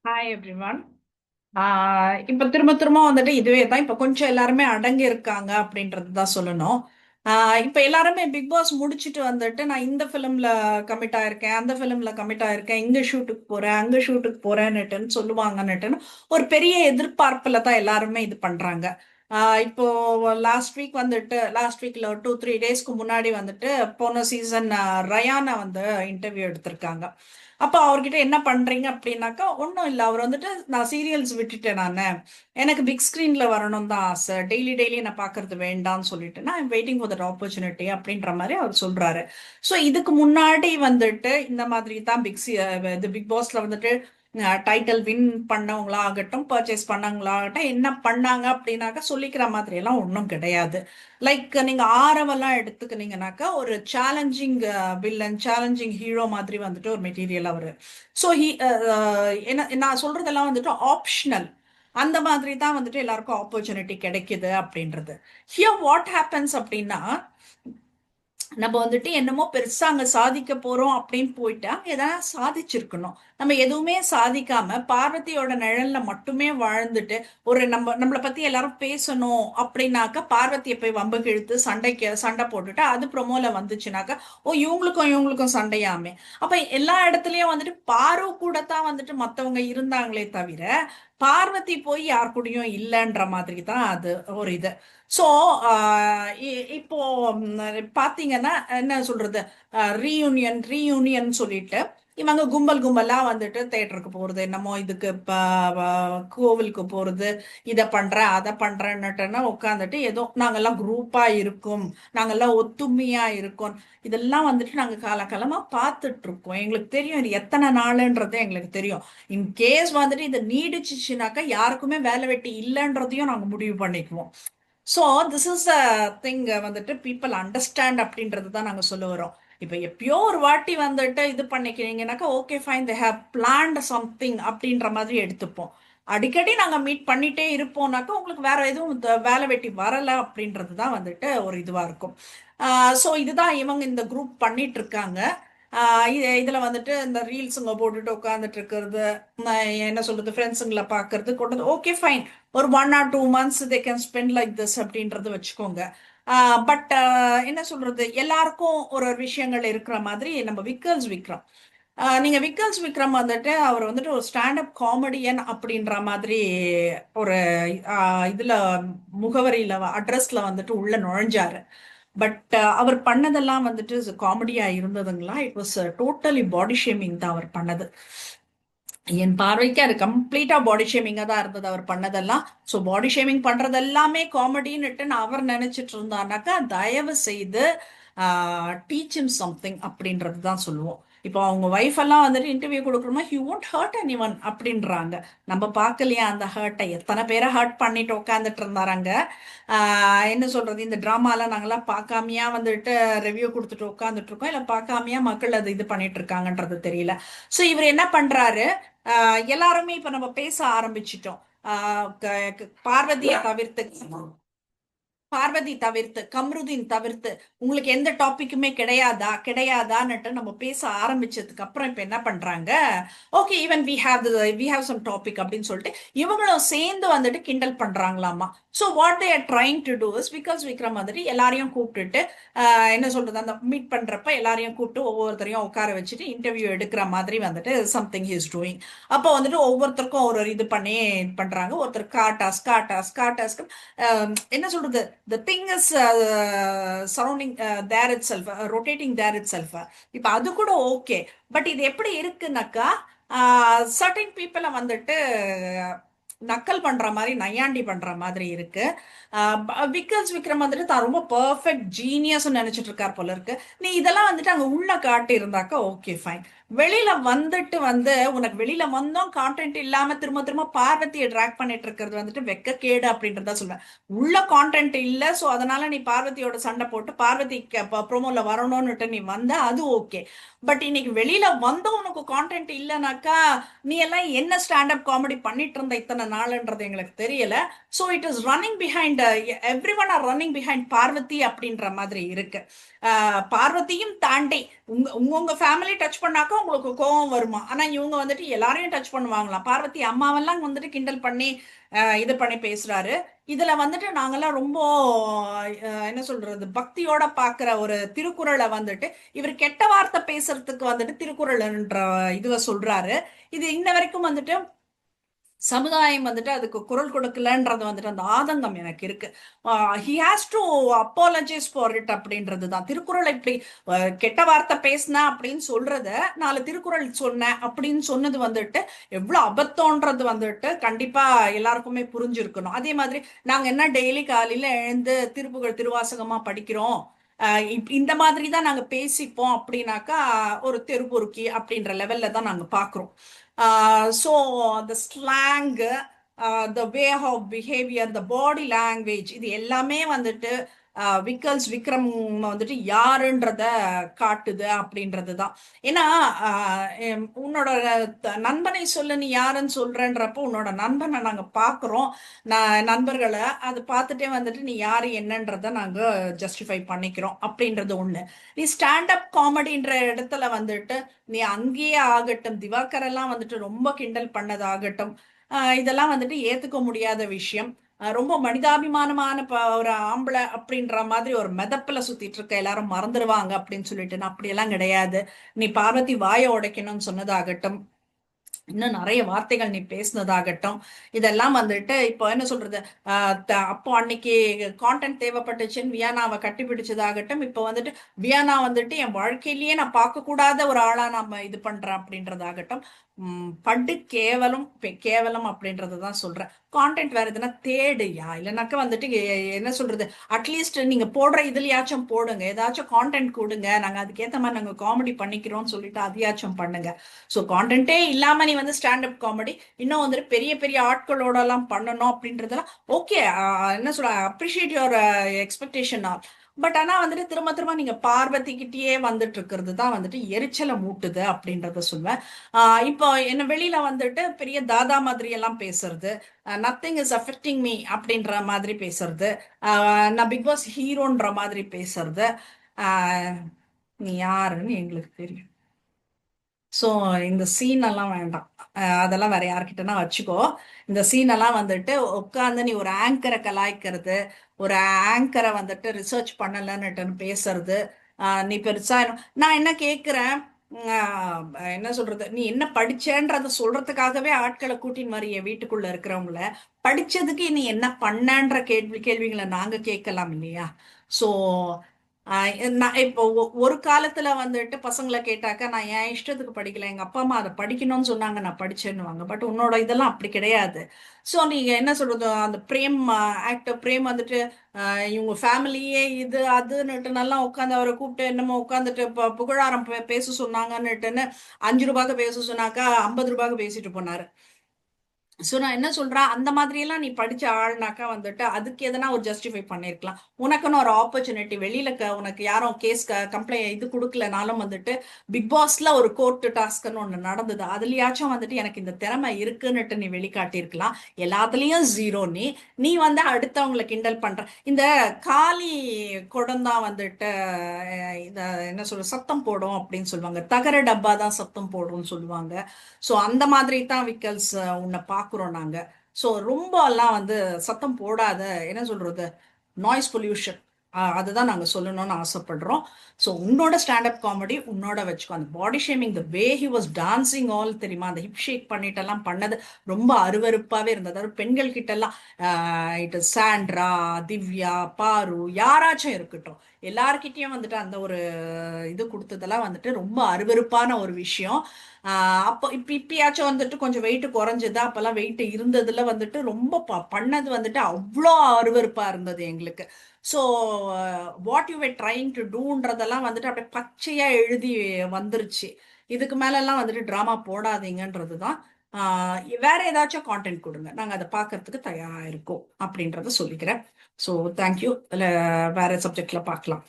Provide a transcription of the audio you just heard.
Hi everyone. இப்ப திரும்ப திரும்ப வந்துட்டு இதுவே தான். இப்ப கொஞ்சம் எல்லாருமே அடங்கி இருக்காங்க அப்படின்றது தான் சொல்லணும். இப்ப எல்லாருமே பிக் பாஸ் முடிச்சிட்டு வந்துட்டு நான் இந்த ஃபிலிம்ல கமிட் ஆயிருக்கேன், அந்த ஃபிலிம்ல கமிட் ஆயிருக்கேன், இங்க ஷூட்டுக்கு போறேன், அங்க ஷூட்டுக்கு போறேன்னுட்டுன்னு சொல்லுவாங்கன்னுட்டுன்னு ஒரு பெரிய எதிர்பார்ப்புல தான் எல்லாருமே இது பண்றாங்க. இப்போ லாஸ்ட் வீக்ல 2-3 டேஸ்க்கு முன்னாடி வந்துட்டு போன சீசன் ரயானா வந்து இன்டர்வியூ எடுத்திருக்காங்க. அப்போ அவர்கிட்ட என்ன பண்றீங்க அப்படின்னாக்கா, ஒன்றும் இல்லை. அவர் வந்துட்டு நான் சீரியல்ஸ் விட்டுட்டேன். எனக்கு பிக் ஸ்கிரீன்ல வரணும் தான் ஆசை. டெய்லி டெய்லி நான் பார்க்கறது வேண்டாம்னு சொல்லிட்டு நான் I'm waiting for that opportunity அப்படின்ற மாதிரி அவர் சொல்றாரு. ஸோ இதுக்கு முன்னாடி வந்துட்டு இந்த மாதிரி தான் இது பிக் பாஸ்ல வந்துட்டு டைட்டில் வின் பண்ணவங்களா ஆகட்டும், பர்ச்சேஸ் பண்ணவங்களாகட்டும், என்ன பண்ணாங்க அப்படின்னாக்கா சொல்லிக்கிற மாதிரி எல்லாம் ஒன்றும் கிடையாது. லைக் நீங்க ஆரவெல்லாம் எடுத்துக்கினீங்கன்னாக்கா ஒரு சேலஞ்சிங் வில்லன், சேலஞ்சிங் ஹீரோ மாதிரி வந்துட்டு ஒரு மெட்டீரியல் அவரு. ஸோ என்ன நான் சொல்றதெல்லாம் வந்துட்டு ஆப்ஷனல். அந்த மாதிரி தான் வந்துட்டு எல்லாருக்கும் ஆப்பர்ச்சுனிட்டி கிடைக்குது அப்படின்றது. ஹியர் வாட் ஹேப்பன்ஸ் அப்படின்னா, நம்ம வந்துட்டு என்னமோ பெருசா அங்க சாதிக்க போறோம் அப்படின்னு போயிட்டா எதனா சாதிச்சிருக்கணும். நம்ம எதுவுமே சாதிக்காம பார்வதியோட நிழல்ல மட்டுமே வாழ்ந்துட்டு நம்மளை பத்தி எல்லாரும் பேசணும் அப்படின்னாக்க பார்வதியை போய் வம்புக்கு இழுத்து சண்டை போட்டுட்டு அது ப்ரொமோல வந்துச்சுனாக்கா, ஓ இவங்களுக்கும் சண்டையாமே. அப்ப எல்லா இடத்துலயும் வந்துட்டு பாரு கூட தான் வந்துட்டு மத்தவங்க இருந்தாங்களே தவிர பார்வதி போய் யார் கூடயும் இல்லைன்ற மாதிரி தான் அது ஒரு இது. ஸோ இப்போ பாத்தீங்கன்னா என்ன சொல்றது, ரீயூனியன் ரீயூனியன் சொல்லிட்டு இவங்க கும்பல் கும்பலா வந்துட்டு தேட்டருக்கு போறது, என்னமோ இதுக்கு கோவிலுக்கு போறது, இதை பண்றேன் அதை பண்றேன்னுட்டுன்னா உட்காந்துட்டு ஏதோ நாங்கெல்லாம் குரூப்பா இருக்கோம், நாங்கெல்லாம் ஒத்துமையா இருக்கோம், இதெல்லாம் வந்துட்டு நாங்க காலகாலமா பார்த்துட்டு இருக்கோம். எங்களுக்கு தெரியும் இது எத்தனை நாளுன்றது எங்களுக்கு தெரியும். இன் கேஸ் வந்துட்டு இது நீடிச்சுச்சுனாக்கா யாருக்குமே வேலை வெட்டி இல்லைன்றதையும் நாங்க முடிவு பண்ணிக்குவோம். So this is a thing வந்துட்டு பீப்புள் அண்டர்ஸ்டாண்ட் அப்படின்றது தான் நாங்கள் சொல்ல வரோம். இப்போ எப்பயோ ஒரு வாட்டி வந்துட்டு இது பண்ணிக்கிறீங்கனாக்கா okay fine, they have planned something அப்படின்ற மாதிரி எடுத்துப்போம். அடிக்கடி நாங்கள் மீட் பண்ணிட்டே இருப்போம்னாக்கா உங்களுக்கு வேற எதுவும் வேலை வெட்டி வரலை அப்படின்றது தான் வந்துட்டு ஒரு இதுவாக இருக்கும். ஸோ இதுதான் இவங்க இந்த குரூப் பண்ணிட்டு இருக்காங்க. இதுல வந்துட்டு இந்த ரீல்ஸுங்க போட்டுட்டு உட்காந்துட்டு இருக்கிறது, என்ன சொல்றது, ஃப்ரெண்ட்ஸுங்களை பார்க்கறது கொண்டது, ஓகே ஃபைன். ஒரு 1 or 2 months they can spend like this அப்படின்றது வச்சுக்கோங்க. பட் என்ன சொல்றது, எல்லாருக்கும் ஒரு ஒரு விஷயங்கள் இருக்கிற மாதிரி நம்ம விக்ரம். நீங்க விக்ரம் வந்துட்டு அவர் வந்துட்டு ஒரு ஸ்டாண்டப் காமெடியன் அப்படின்ற மாதிரி ஒரு இதுல முகவரியில அட்ரஸ்ல வந்துட்டு உள்ள நுழைஞ்சாரு. பட் அவர் பண்ணதெல்லாம் வந்துட்டு காமெடியா இருந்ததுங்களா? It was totally body shaming தான் அவர் பண்ணது. என் பார்வைக்கு அது கம்ப்ளீட்டா பாடி ஷேமிங்கா தான் இருந்தது அவர் பண்ணதெல்லாம். ஸோ பாடி ஷேமிங் பண்றது எல்லாமே காமெடின்னுட்டு அவர் நினைச்சிட்டு இருந்தானாக்கா தயவு செய்து டீச் இம் சம்திங் அப்படின்றது தான் சொல்லுவோம். இப்போ அவங்க ஒய்ஃப் எல்லாம் வந்துட்டு இன்டர்வியூ கொடுக்குறோமா, he won't hurt anyone அப்படின்றாங்க. நம்ம பார்க்கலையா அந்த ஹர்ட்டை? எத்தனை பேரை ஹர்ட் பண்ணிட்டு உட்காந்துட்டு இருந்தாராங்க. என்ன சொல்றது, இந்த ட்ராமாலாம் நாங்கெல்லாம் பார்க்காமையா வந்துட்டு ரிவ்யூ கொடுத்துட்டு உட்காந்துட்டு இருக்கோம், இல்லை பார்க்காமையா மக்கள் அது இது பண்ணிட்டு இருக்காங்கன்றது தெரியல. ஸோ இவர் என்ன பண்றாரு, எல்லாருமே இப்ப நம்ம பேச ஆரம்பிச்சிட்டோம். பார்வதியை தவிர்த்து, கம்ருதீன் தவிர்த்து உங்களுக்கு எந்த டாபிக்குமே கிடையாதான்னுட்டு நம்ம பேச ஆரம்பிச்சதுக்கு அப்புறம் இப்ப என்ன பண்றாங்க, okay even we have some topic அப்படின்னு சொல்லிட்டு இவங்களும் சேர்ந்து வந்துட்டு கிண்டல் பண்றாங்களாமா. So what they are trying to do is, because Vikram வந்துட்டு எல்லாரையும் கூப்பிட்டுட்டு என்ன சொல்றது, அந்த மீட் பண்றப்ப எல்லாரையும் கூப்பிட்டு ஒவ்வொருத்தரையும் உட்கார வச்சுட்டு இன்டர்வியூ எடுக்கிற மாதிரி வந்துட்டு சம்திங் ஹி இஸ் டூயிங். அப்போ வந்துட்டு ஒவ்வொருத்தருக்கும் ஒரு இது பண்ணி பண்றாங்க. ஒருத்தர் காட்டாஸ் என்ன சொல்றது, the thing is surrounding there itself, rotating there itself. இப்ப அது கூட ஓகே. பட் இது எப்படி இருக்குனாக்கா, சர்டன் பீப்புளை வந்துட்டு நக்கல் பண்ற மாதிரி, நையாண்டி பண்ற மாதிரி இருக்கு. விக்ரம் வந்துட்டு தான் ரொம்ப பர்ஃபெக்ட் ஜீனியஸ் நினைச்சிட்டு இருக்கார் போல இருக்கு. நீ இதெல்லாம் வந்துட்டு அங்க உள்ள காட்டி இருந்தாக்கா ஓகே ஃபைன். வெளியில வந்துட்டு உனக்கு வெளியில வந்தோம் கான்டென்ட் இல்லாம திரும்ப திரும்ப பார்வதியை ட்ராக் பண்ணிட்டு இருக்கிறது வந்துட்டு வெக்கக்கேடு அப்படின்றத சொல்லுவேன். உள்ள கான்டென்ட் இல்ல, சோ அதனால நீ பார்வதியோட சண்டை போட்டு பார்வதி ப்ரோமோல வரணும்னுட்டு நீ வந்த, அது ஓகே. பட் இன்னைக்கு வெளியில வந்த உனக்கு கான்டென்ட் இல்லைனாக்கா நீ எல்லாம் என்ன ஸ்டாண்டப் காமெடி பண்ணிட்டு இருந்த இத்தனை நாள்ன்றது எங்களுக்கு தெரியல. So it is running behind, everyone are running behind Parvati அப்படின்ற மாதிரி இருக்கு. பார்வதியும் தாண்டி உங்க ஃபேமிலி டச் பண்ணாக்கா உங்களுக்கு கோவம் வருமா? ஆனா இவங்க வந்துட்டு எல்லாரையும் டச் பண்ணுவாங்களாம். பார்வதி அம்மாவெல்லாம் வந்துட்டு கிண்டல் பண்ணி இது பண்ணி பேசுறாரு. இதுல வந்துட்டு நாங்கெல்லாம் ரொம்ப என்ன சொல்றது, பக்தியோட பாக்குற ஒரு திருக்குறளை வந்துட்டு இவர் கெட்ட வார்த்தை பேசுறதுக்கு வந்துட்டு திருக்குறள்ன்ற இதுவ சொல்றாரு. இது இன்ன வரைக்கும் வந்துட்டு சமுதாயம் வந்துட்டு அதுக்கு குரல் கொடுக்கலன்றது வந்துட்டு அந்த ஆதங்கம் எனக்கு இருக்கு. He has to apologise for it அப்படின்றது தான். திருக்குறள் இப்படி கெட்ட வார்த்தை பேசினா அப்படின்னு சொல்றத 4 திருக்குறள் சொன்னேன் அப்படின்னு சொன்னது வந்துட்டு எவ்வளவு அபத்தம்ன்றது வந்துட்டு கண்டிப்பா எல்லாருக்குமே புரிஞ்சிருக்கணும். அதே மாதிரி நாங்க என்ன டெய்லி காலையில எழுந்து திருப்புகழ் திருவாசகமா படிக்கிறோம், இந்த மாதிரி தான் நாங்க பேசிப்போம் அப்படின்னாக்கா ஒரு தெருப்பொருக்கி அப்படின்ற லெவல்ல தான் நாங்க பாக்குறோம். So the slang, the way of behavior, the body language, இது எல்லாமே வந்துட்டு விக்கல்ஸ் விக்ரம் வந்துட்டு யாருன்றத காட்டுது அப்படின்றது தான். ஏன்னா உன்னோட நண்பனை சொல்ல நீ யாருன்னு சொல்றன்றப்போ உன்னோட நண்பனை நாங்க பாக்குறோம், நண்பர்களை அது பார்த்துட்டே வந்துட்டு நீ யாரு என்னன்றத நாங்க ஜஸ்டிஃபை பண்ணிக்கிறோம் அப்படின்றது ஒண்ணு. நீ ஸ்டாண்ட் அப் காமெடின்ற இடத்துல வந்துட்டு நீ அங்கேயே ஆகட்டும், திவாகர் எல்லாம் வந்துட்டு ரொம்ப கிண்டல் பண்ணதாகட்டும், இதெல்லாம் வந்துட்டு ஏத்துக்க முடியாத விஷயம். ரொம்ப மனிதாபிமானமான ஒரு ஆம்பளை அப்படின்ற மாதிரி ஒரு மெதப்புல சுத்திட்டு இருக்க எல்லாரும் மறந்துடுவாங்க அப்படின்னு சொல்லிட்டு, நான் அப்படியெல்லாம் கிடையாது. நீ பார்வதி வாயை உடைக்கணும்னு சொன்னதாகட்டும், இன்னும் நிறைய வார்த்தைகள் நீ பேசினதாகட்டும், இதெல்லாம் வந்துட்டு இப்போ என்ன சொல்றது, அப்போ அன்னைக்கு கான்டென்ட் தேவைப்பட்டுச்சுன்னு வியானாவை கட்டி பிடிச்சதாகட்டும், இப்போ வந்துட்டு வியானா வந்துட்டு என் வாழ்க்கையிலேயே நான் பார்க்க கூடாத ஒரு ஆளா நம்ம இது பண்றேன் அப்படின்றதாகட்டும், படு கேவலம் கேவலம் அப்படின்றதான் சொல்றேன். கான்டென்ட் வேற எதுனா தேடுயா, இல்லைனாக்கா வந்துட்டு என்ன சொல்றது, அட்லீஸ்ட் நீங்க போடுற இதுலயாச்சும் போடுங்க, ஏதாச்சும் கான்டென்ட் கொடுங்க, நாங்க அதுக்கேற்ற மாதிரி நாங்க காமெடி பண்ணிக்கிறோம்னு சொல்லிட்டு அதையாச்சும் பண்ணுங்க. ஸோ கான்டென்ட்டே இல்லாம நீ வந்து ஸ்டாண்டப் காமெடி இன்னும் வந்துட்டு பெரிய பெரிய ஆட்களோட எல்லாம் பண்ணணும் அப்படின்றதெல்லாம் ஓகே, என்ன சொல்ற, அப்ரிஷியேட் யுவர் எக்ஸ்பெக்டேஷன். பட் ஆனா வந்துட்டு திரும்ப திரும்ப நீங்க பார்வதி கிட்டயே வந்துட்டு இருக்கிறது தான் வந்துட்டு எரிச்சலை மூட்டுது அப்படின்றத சொல்லுவேன். இப்போ என்ன வெளியில வந்துட்டு பெரிய தாதா மாதிரி எல்லாம் பேசுறது, நத்திங் இஸ் அஃபெக்டிங் மீ அப்படின்ற மாதிரி பேசுறது, நான் பிக் பாஸ் ஹீரோன்ற மாதிரி பேசுறது, ஆஹ் நீ யாருன்னு எங்களுக்கு தெரியும். ஸோ இந்த சீன் எல்லாம் வேண்டாம். அதெல்லாம் வேற யார்கிட்டனா வச்சுக்கோ. இந்த சீன் எல்லாம் வந்துட்டு உட்காந்து நீ ஒரு ஆங்கரை கலாய்க்கிறது, ஒரு ஆங்கரை வந்துட்டு ரிசர்ச் பண்ணலன்னுட்டு பேசுறது, நீ பெருசா நான் என்ன கேட்கிறேன், என்ன சொல்றது, நீ என்ன படிச்சேன்றத சொல்றதுக்காகவே ஆட்களை கூட்டின்னு மாதிரி என் வீட்டுக்குள்ள இருக்கிறவங்கள படிச்சதுக்கு நீ என்ன பண்ணன்ற கேள்விகளை நாங்க கேட்கலாம் இல்லையா? ஸோ நான் இப்போ ஒரு காலத்துல வந்துட்டு பசங்களை கேட்டாக்க நான் என் இஷ்டத்துக்கு படிக்கல, எங்க அப்பா அம்மா அதை படிக்கணும்னு சொன்னாங்க நான் படிச்சேன்னுவாங்க. பட் உன்னோட இதெல்லாம் அப்படி கிடையாது. ஸோ நீங்க என்ன சொல்றது, அந்த பிரேம், ஆக்டர் பிரேம் வந்துட்டு இவங்க ஃபேமிலியே இது அதுன்னுட்டு நல்லா உட்காந்து அவரை கூப்பிட்டு என்னமோ உட்காந்துட்டு புகழாரம் பேச சொன்னாங்கன்னுட்டுன்னு 5 ரூபாய்க்கு பேச சொன்னாக்கா 50 ரூபாய்க்கு பேசிட்டு போனாரு. ஸோ நான் என்ன சொல்றேன், அந்த மாதிரி எல்லாம் நீ படிச்ச ஆள்னாக்கா வந்துட்டு அதுக்கு எதனா ஒரு ஜஸ்டிஃபை பண்ணிருக்கலாம். உனக்குன்னு ஒரு ஆப்பர்ச்சுனிட்டி வெளியில உனக்கு யாரும் கேஸ் கம்ப்ளைண்ட் இது கொடுக்கலனாலும் வந்துட்டு பிக் பாஸ்ல ஒரு கோர்ட் டாஸ்க்னு ஒண்ணு நடந்தது, அதுலயாச்சும் வந்துட்டு எனக்கு இந்த திறமை இருக்குன்னுட்டு நீ வெளிக்காட்டியிருக்கலாம். எல்லாத்துலயும் ஜீரோ. நீ நீ வந்து அடுத்தவங்களை கிண்டல் பண்ற இந்த காலி குடம் தான் வந்துட்டு இத என்ன சொல்ற சத்தம் போடும் அப்படின்னு சொல்லுவாங்க, தகர டப்பா தான் சத்தம் போடும்னு சொல்லுவாங்க. ஸோ அந்த மாதிரி தான் விக்கல்ஸ் உன்னை பார்க்குறோம் நாங்க. ஸோ ரொம்ப எல்லாம் வந்து சத்தம் போடாத, என்ன சொல்றது, நாய்ஸ் பொல்யூஷன், அதுதான் நாங்க சொல்லணும்னு ஆசைப்படுறோம். ஸோ உன்னோட ஸ்டாண்டப் காமெடி உன்னோட வச்சுக்கோ. அந்த body shaming, the way he was dancing all தெரியுமா, அந்த ஹிப் ஷேக் பண்ணிட்டு எல்லாம் பண்ணது ரொம்ப அருவருப்பாவே இருந்தது. அதாவது பெண்கள் கிட்ட எல்லாம் இட் சாண்ட்ரா, திவ்யா, பாரு யாராச்சும் இருக்கட்டும், எல்லார்கிட்டயும் வந்துட்டு அந்த ஒரு இது கொடுத்ததெல்லாம் வந்துட்டு ரொம்ப அருவருப்பான ஒரு விஷயம். அப்போ இப்பயாச்சும் வந்துட்டு கொஞ்சம் வெயிட் குறைஞ்சது, அப்பெல்லாம் வெயிட் இருந்ததுல வந்துட்டு ரொம்ப பண்ணது வந்துட்டு அவ்வளோ அருவருப்பா இருந்தது எங்களுக்கு. So what you were trying to டூன்றதெல்லாம் வந்துட்டு அப்படியே பச்சையா எழுதி வந்துருச்சு. இதுக்கு மேல எல்லாம் வந்துட்டு டிராமா போடாதீங்கன்றது தான். வேற ஏதாச்சும் கான்டென்ட் கொடுங்க, நாங்க அதை பார்க்கறதுக்கு தயாரா இருக்கோம் அப்படின்றத சொல்லிக்கிறேன். So thank you. வேற சப்ஜெக்ட்ல பார்க்கலாம்.